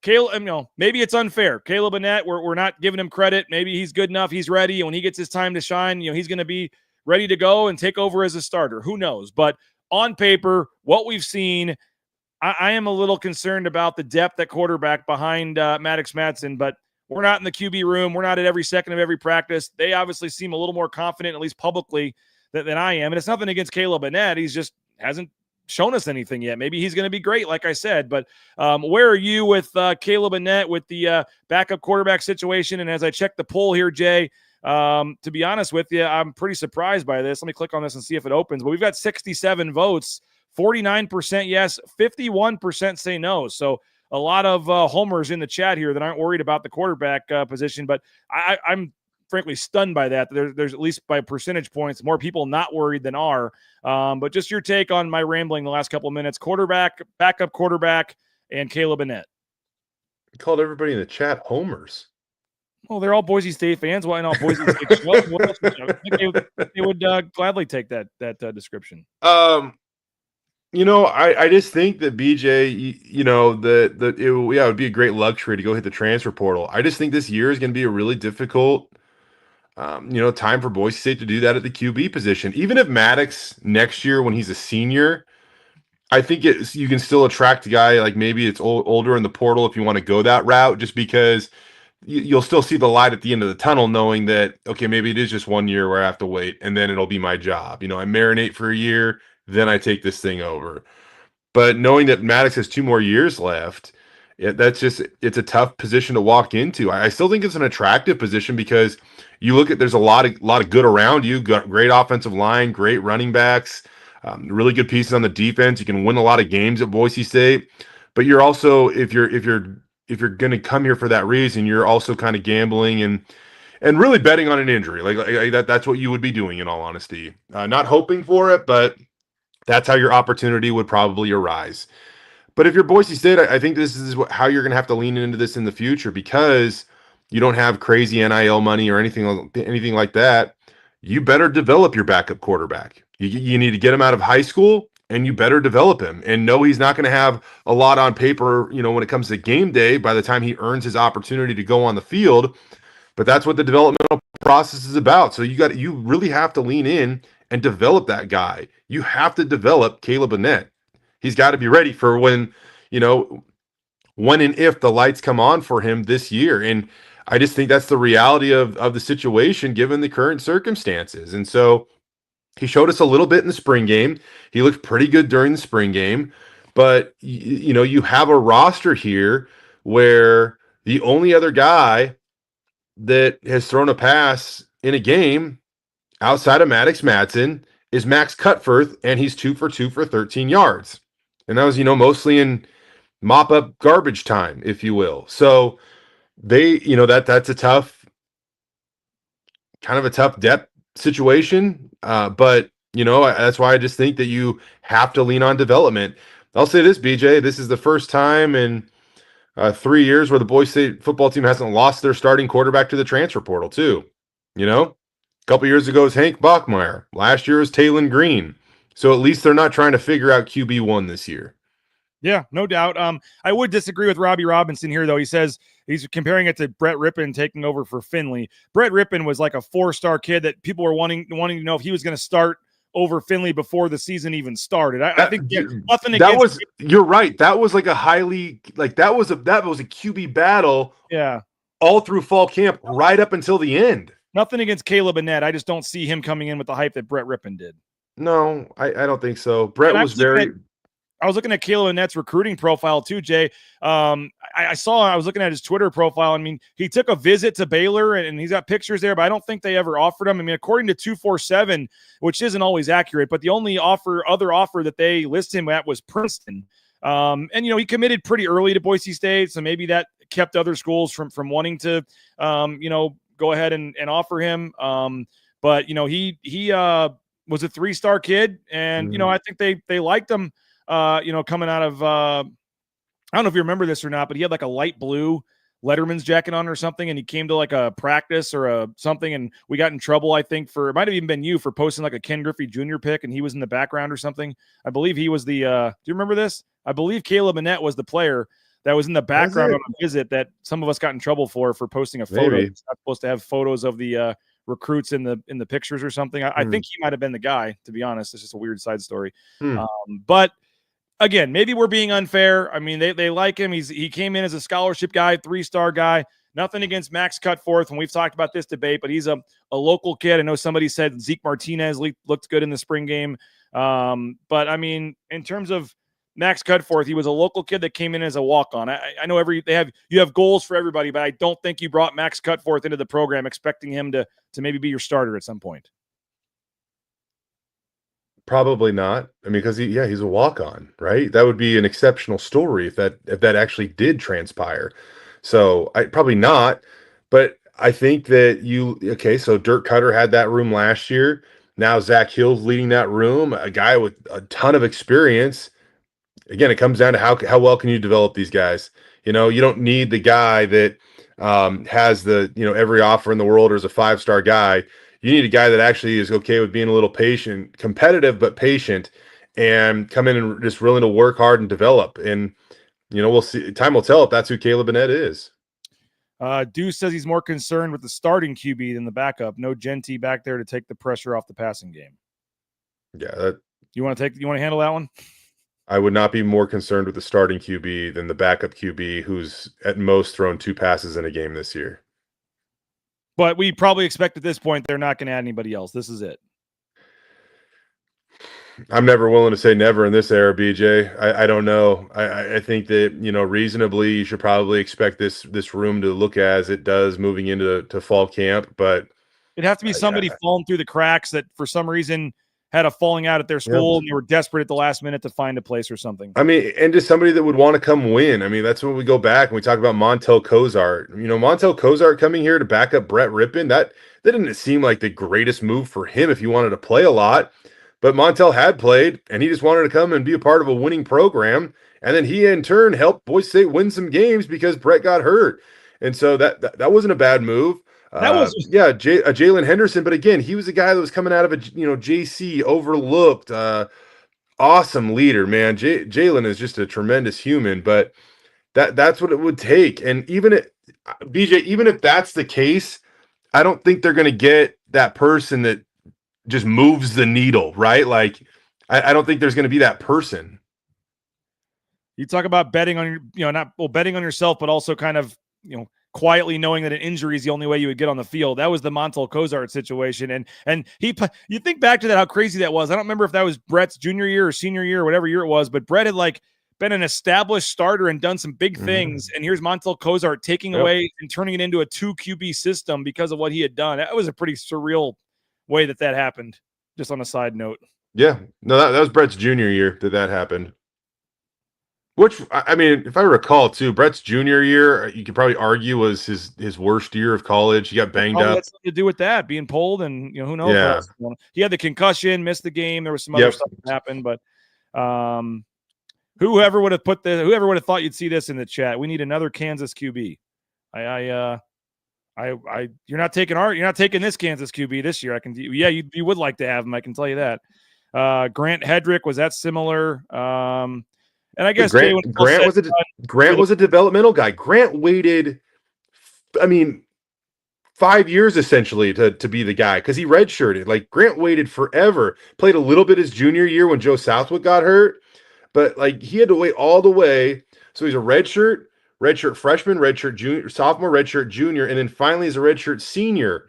Kaleb, maybe it's unfair. Kaleb Annett, we're not giving him credit. Maybe he's good enough. He's ready. And when he gets his time to shine, he's going to be ready to go and take over as a starter. Who knows? But on paper, what we've seen, I am a little concerned about the depth at quarterback behind Maddox Madsen, but we're not in the QB room. We're not at every second of every practice. They obviously seem a little more confident, at least publicly, than I am. And it's nothing against Kaleb Annett. He's just hasn't shown us anything yet. Maybe he's going to be great, like I said. But where are you with Kaleb Annett with the backup quarterback situation? And as I check the poll here, Jay, to be honest with you, I'm pretty surprised by this. Let me click on this and see if it opens. But we've got 67 votes, 49% yes, 51% say no. So a lot of homers in the chat here that aren't worried about the quarterback position, but I'm frankly stunned by that. There's at least by percentage points more people not worried than are. But just your take on my rambling the last couple of minutes. Quarterback, backup quarterback, and Kaleb Annett. You called everybody in the chat homers. Well, they're all Boise State fans. Why not Boise State? What else they would gladly take that description. I just think that BJ, it would be a great luxury to go hit the transfer portal. I just think this year is going to be a really difficult, time for Boise State to do that at the QB position. Even if Maddox next year, when he's a senior, I think you can still attract a guy like maybe it's older in the portal if you want to go that route, just because you'll still see the light at the end of the tunnel, knowing that, okay, maybe it is just 1 year where I have to wait and then it'll be my job. I marinate for a year, then I take this thing over. But knowing that Maddox has 2 more years left, it's a tough position to walk into. I still think it's an attractive position because you look at, there's a lot of good around you, got great offensive line, great running backs, really good pieces on the defense. You can win a lot of games at Boise State, but you're also, if you're going to come here for that reason, you're also kind of gambling and really betting on an injury. Like that's what you would be doing, in all honesty. Not hoping for it, but that's how your opportunity would probably arise. But if you're Boise State, I think this is how you're going to have to lean into this in the future, because you don't have crazy NIL money or anything like that. You better develop your backup quarterback. You need to get him out of high school, and you better develop him. And no, he's not going to have a lot on paper, when it comes to game day by the time he earns his opportunity to go on the field. But that's what the developmental process is about. So you really have to lean in and develop that guy. You have to develop Kaleb Annett. He's got to be ready for when and if the lights come on for him this year. And I just think that's the reality of the situation given the current circumstances. And so he showed us a little bit in the spring game. He looked pretty good during the spring game. But, you have a roster here where the only other guy that has thrown a pass in a game outside of Maddox Madsen is Max Cutforth, and he's 2 for 2 for 13 yards. And that was, mostly in mop-up garbage time, if you will. So that's a tough kind of a tough depth situation. But that's why I just think that you have to lean on development. I'll say this, BJ, this is the first time in 3 years where the Boise State football team hasn't lost their starting quarterback to the transfer portal too. A couple years ago was Hank Bachmeier. Last year was Taylon Green. So at least they're not trying to figure out QB1 this year. Yeah, no doubt. I would disagree with Robbie Robinson here, though. He says he's comparing it to Brett Rippon taking over for Finley. Brett Rippon was like a 4-star kid that people were wanting to know if he was going to start over Finley before the season even started. I think nothing against you're right. That was like a that was a QB battle. Yeah. All through fall camp, right up until the end. Nothing against Kaleb Annett. I just don't see him coming in with the hype that Brett Rippon did. No, I don't think so. Brett was I was looking at Kaleb Annett's recruiting profile too, Jay. I was looking at his Twitter profile. I mean, he took a visit to Baylor and he's got pictures there, but I don't think they ever offered him. I mean, according to 247, which isn't always accurate, but the only other offer that they list him at was Princeton. And he committed pretty early to Boise State, so maybe that kept other schools from wanting to, go ahead and offer him. But he was a 3-star kid, and I think they liked him. Coming out of I don't know if you remember this or not, but he had like a light blue Letterman's jacket on or something, and he came to like a practice or something, and we got in trouble, I think, it might have even been you for posting like a Ken Griffey Jr. pick, and he was in the background or something. I believe he was the do you remember this? I believe Kaleb Annett was the player that was in the background on a visit that some of us got in trouble for posting a photo. It's not supposed to have photos of the recruits in the pictures or something. I think he might have been the guy, to be honest. It's just a weird side story. But again, maybe we're being unfair. I mean, they like him. He came in as a scholarship guy, 3-star guy. Nothing against Max Cutforth, and we've talked about this debate, but he's a local kid. I know somebody said Zeke Martinez looked good in the spring game. But, I mean, in terms of Max Cutforth, he was a local kid that came in as a walk-on. I know you have goals for everybody, but I don't think you brought Max Cutforth into the program expecting him to maybe be your starter at some point. Probably not. I mean, because he's a walk-on, right? That would be an exceptional story if that actually did transpire. So probably not. But I think that so Dirk Cutter had that room last year. Now Zach Hill's leading that room, a guy with a ton of experience. Again, it comes down to how well can you develop these guys. You don't need the guy that has the every offer in the world or is a 5-star guy. You need a guy that actually is okay with being a little patient, competitive but patient, and come in and just willing to work hard and develop. And we'll see. Time will tell if that's who Kaleb Annett is. Deuce says he's more concerned with the starting QB than the backup. No Genty back there to take the pressure off the passing game. Yeah, you want to handle that one? I would not be more concerned with the starting QB than the backup QB, who's at most thrown 2 passes in a game this year. But we probably expect at this point they're not going to add anybody else. This is it. I'm never willing to say never in this era, BJ. I don't know. I think that, reasonably you should probably expect this room to look as it does moving into fall camp. But it'd have to be somebody falling through the cracks that for some reason had a falling out at their school and they were desperate at the last minute to find a place or something. I mean, and just somebody that would want to come win. I mean, that's when we go back and we talk about Montel Cozart. Montel Cozart coming here to back up Brett Rippon, that didn't seem like the greatest move for him if he wanted to play a lot. But Montel had played, and he just wanted to come and be a part of a winning program. And then he, in turn, helped Boise State win some games because Brett got hurt. And so that wasn't a bad move. Jalen Henderson, but again, he was a guy that was coming out of a JC, overlooked, awesome leader, man. Jalen is just a tremendous human, but that's what it would take. And even if that's the case, I don't think they're going to get that person that just moves the needle, right? Like, I don't think there's going to be that person. You talk about betting on betting on yourself, but also kind of quietly knowing that an injury is the only way you would get on the field. That was the Montel Cozart situation. And you think back to that, how crazy that was. I don't remember if that was Brett's junior year or senior year or whatever year it was, but Brett had been an established starter and done some big things. And here's Montel Cozart taking away and turning it into a 2 QB system because of what he had done. That was a pretty surreal way that happened, just on a side note. Yeah, no, that was Brett's junior year that happened. Which, I mean, if I recall too, Brett's junior year, you could probably argue was his worst year of college. He got banged Probably up. had something to do with that being pulled, and who knows what Yeah. else. He had the concussion, missed the game. There was some other Yep. stuff that happened, but whoever would have thought you'd see this in the chat. We need another Kansas QB. You're not taking this Kansas QB this year. You would like to have him. I can tell you that. Grant Hedrick, was that similar? And I guess Grant was a developmental guy. Grant waited, I mean, 5 years essentially to be the guy because he redshirted. Like Grant waited forever. Played a little bit his junior year when Joe Southwood got hurt, but like he had to wait all the way. So he's a redshirt freshman, redshirt junior, sophomore, redshirt junior, and then finally as a redshirt senior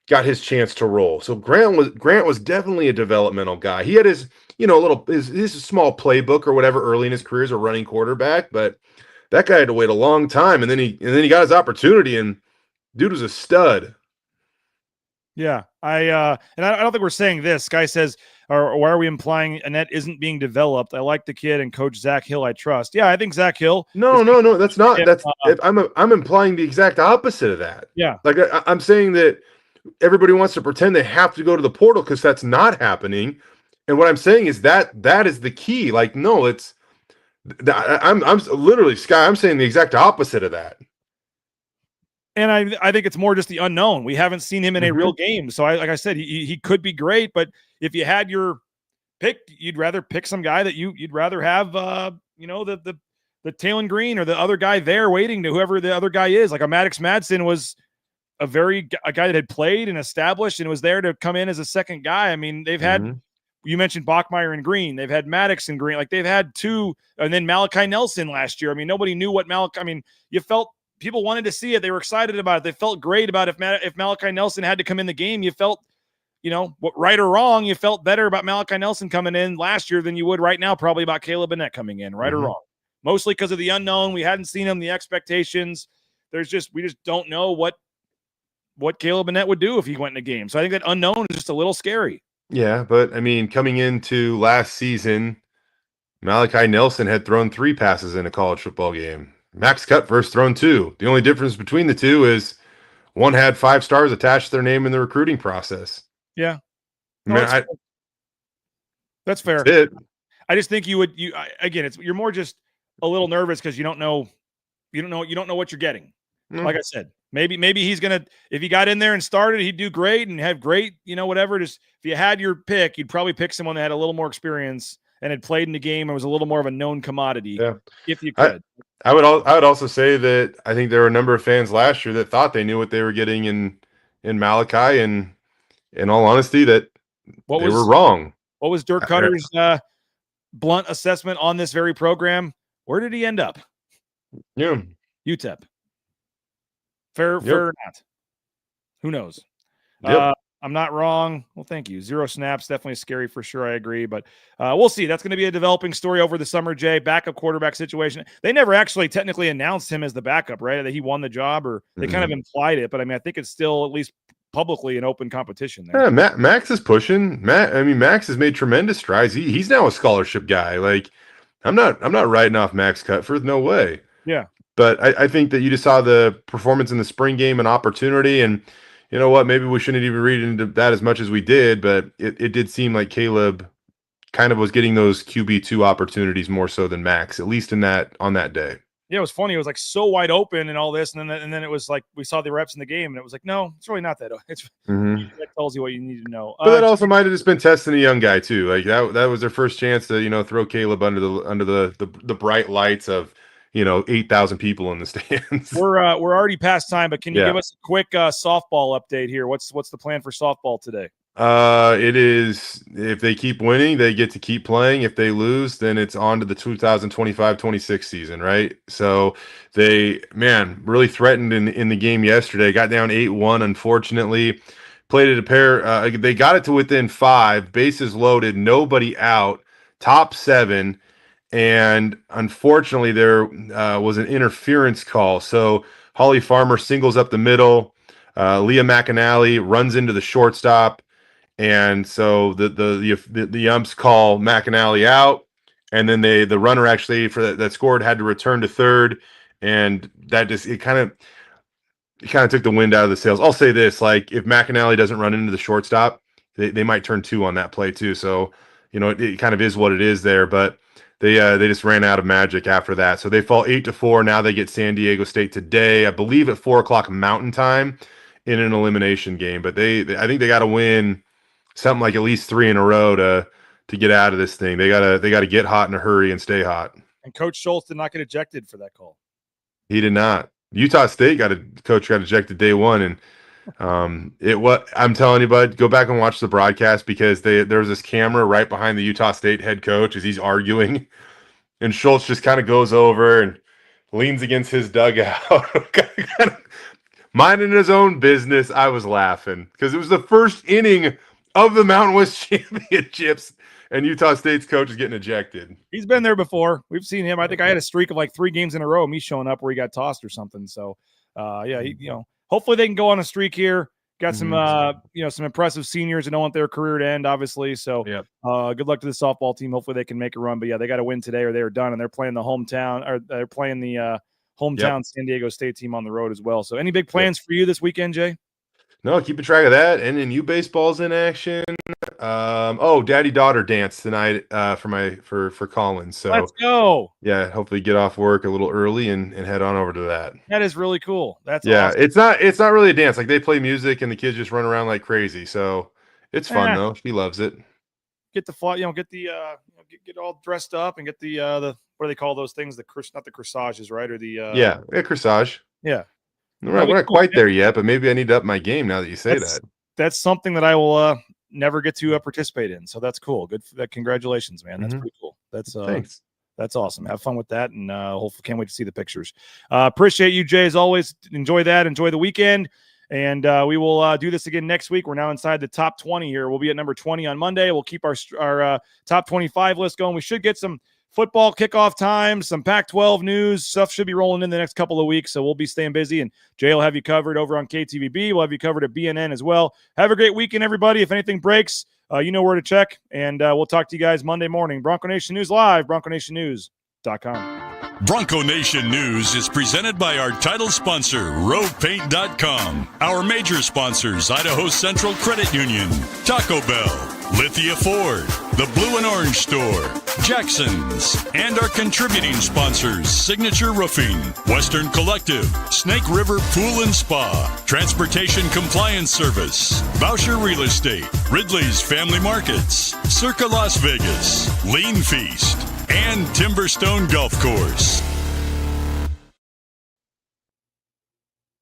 got his chance to roll. So Grant was definitely a developmental guy. He had his his small playbook or whatever early in his career as a running quarterback, but that guy had to wait a long time, and then he got his opportunity, and dude was a stud. Yeah, I don't think we're saying this. Guy says, or why are we implying Annett isn't being developed? I like the kid and Coach Zach Hill. I trust. Yeah, I think Zach Hill. No, that's not. I'm implying the exact opposite of that. Yeah, like I'm saying that everybody wants to pretend they have to go to the portal because that's not happening. And what I'm saying is that is the key. Like, no, I'm literally, Sky, I'm saying the exact opposite of that. And I think it's more just the unknown. We haven't seen him in a real game. So like I said, he could be great, but if you had your pick, you'd rather pick some guy that you'd rather have, the Talon Green or the other guy there waiting to whoever the other guy is. Like a Maddox Madsen was a guy that had played and established and was there to come in as a second guy. I mean, they've had, you mentioned Bachmeier and Green. They've had Maddox and Green. Like they've had two, and then Malachi Nelson last year. I mean, nobody knew what you felt people wanted to see it. They were excited about it. They felt great about if Malachi Nelson had to come in the game. You felt, right or wrong, you felt better about Malachi Nelson coming in last year than you would right now, probably about Kaleb Annett coming in, right or wrong. Mostly because of the unknown. We hadn't seen him, the expectations. We just don't know what Kaleb Annett would do if he went in a game. So I think that unknown is just a little scary. Yeah, but I mean, coming into last season, Malachi Nelson had thrown 3 passes in a college football game. Max Cutverse thrown 2. The only difference between the two is one had 5 stars attached to their name in the recruiting process. Yeah. That's fair. That's it. I just think you're more just a little nervous because you don't know what you're getting. Like I said, maybe he's gonna, if he got in there and started, he'd do great and have great, whatever. Just if you had your pick, you'd probably pick someone that had a little more experience and had played in the game and was a little more of a known commodity. Yeah. If you could. I would also say that I think there were a number of fans last year that thought they knew what they were getting in Malachi, and in all honesty, that they were wrong. What was Dirk Cutter's blunt assessment on this very program? Where did he end up? Yeah. UTEP. Fair or not? Who knows? Yep. I'm not wrong. Well, thank you. 0 snaps, definitely scary for sure. I agree, but we'll see. That's going to be a developing story over the summer, Jay. Backup quarterback situation. They never actually technically announced him as the backup, right? That he won the job, or they kind of implied it, but I mean, I think it's still at least publicly an open competition there. Yeah, Max is pushing. Max has made tremendous strides. He's now a scholarship guy. Like, I'm not writing off Max Cutforth. No way. Yeah. But I think that you just saw the performance in the spring game, an opportunity, and you know what? Maybe we shouldn't even read into that as much as we did, but it did seem like Kaleb kind of was getting those QB2 opportunities more so than Max, at least on that day. Yeah, it was funny. It was like so wide open and all this, and then it was like we saw the reps in the game, and it was like, no, it's really not that. That tells you what you need to know. But that also might have just been testing a young guy too. Like that was their first chance to throw Kaleb under the bright lights of 8,000 people in the stands. We're already past time, but can you give us a quick softball update here? What's the plan for softball today? It is, if they keep winning, they get to keep playing. If they lose, then it's on to the 2025-26 season, right? So they, really threatened in the game yesterday. Got down 8-1, unfortunately. Played it a pair. They got it to within 5, bases loaded, nobody out, top 7. And unfortunately, there was an interference call. So Holly Farmer singles up the middle. Leah McAnally runs into the shortstop. And so the umps call McAnally out, and then the runner actually for that scored had to return to third, and that just it kind of took the wind out of the sails. I'll say this: like if McAnally doesn't run into the shortstop, they might turn 2 on that play too. So it kind of is what it is there, but. They just ran out of magic after that. So they fall 8-4. Now they get San Diego State today, I believe at 4:00 Mountain Time in an elimination game. But I think they got to win something like at least 3 in a row to get out of this thing. They gotta get hot in a hurry and stay hot. And Coach Schultz did not get ejected for that call. He did not. Utah State coach got ejected day 1, and I'm telling you, bud, go back and watch the broadcast because there was this camera right behind the Utah State head coach as he's arguing, and Schultz just kind of goes over and leans against his dugout, kind of minding his own business. I was laughing because it was the first inning of the Mountain West Championships, and Utah State's coach is getting ejected. He's been there before. We've seen him. I think I had a streak of like 3 games in a row, me showing up where he got tossed or something. So, hopefully they can go on a streak here. Got some, some impressive seniors and don't want their career to end, obviously. So, good luck to the softball team. Hopefully they can make a run. But yeah, they got to win today or they are done. And they're playing the hometown San Diego State team on the road as well. So, any big plans for you this weekend, Jay? No, keeping track of that. And then baseball's in action. Daddy-daughter dance tonight for Collins. So let's go. Yeah, hopefully get off work a little early and head on over to that. That is really cool. That's awesome. It's not really a dance. Like they play music and the kids just run around like crazy. So it's fun though. She loves it. Get the get all dressed up and get the what do they call those things? Not the corsages, right? Or the corsage. Yeah. We're not quite there yet, but maybe I need to up my game now that you say that. That's something that I will never get to participate in. So that's cool. Good. Congratulations, man. That's pretty cool. That's thanks. That's awesome. Have fun with that, and hopefully can't wait to see the pictures. Appreciate you, Jay, as always. Enjoy that. Enjoy the weekend, and we will do this again next week. We're now inside the top 20 here. We'll be at number 20 on Monday. We'll keep our top 25 list going. We should get some football kickoff time, some Pac-12 news. Stuff should be rolling in the next couple of weeks, so we'll be staying busy, and Jay will have you covered over on KTVB. We'll have you covered at BNN as well. Have a great weekend, everybody. If anything breaks, you know where to check, and we'll talk to you guys Monday morning. Bronco Nation News Live, BroncoNationNews.com. Bronco Nation News is presented by our title sponsor, RovePaint.com. Our major sponsors, Idaho Central Credit Union, Taco Bell, Lithia Ford, the Blue and Orange Store, Jackson's, and our contributing sponsors, Signature Roofing, Western Collective, Snake River Pool and Spa, Transportation Compliance Service, Boucher Real Estate, Ridley's Family Markets, Circa Las Vegas, Lean Feast, and Timberstone Golf Course.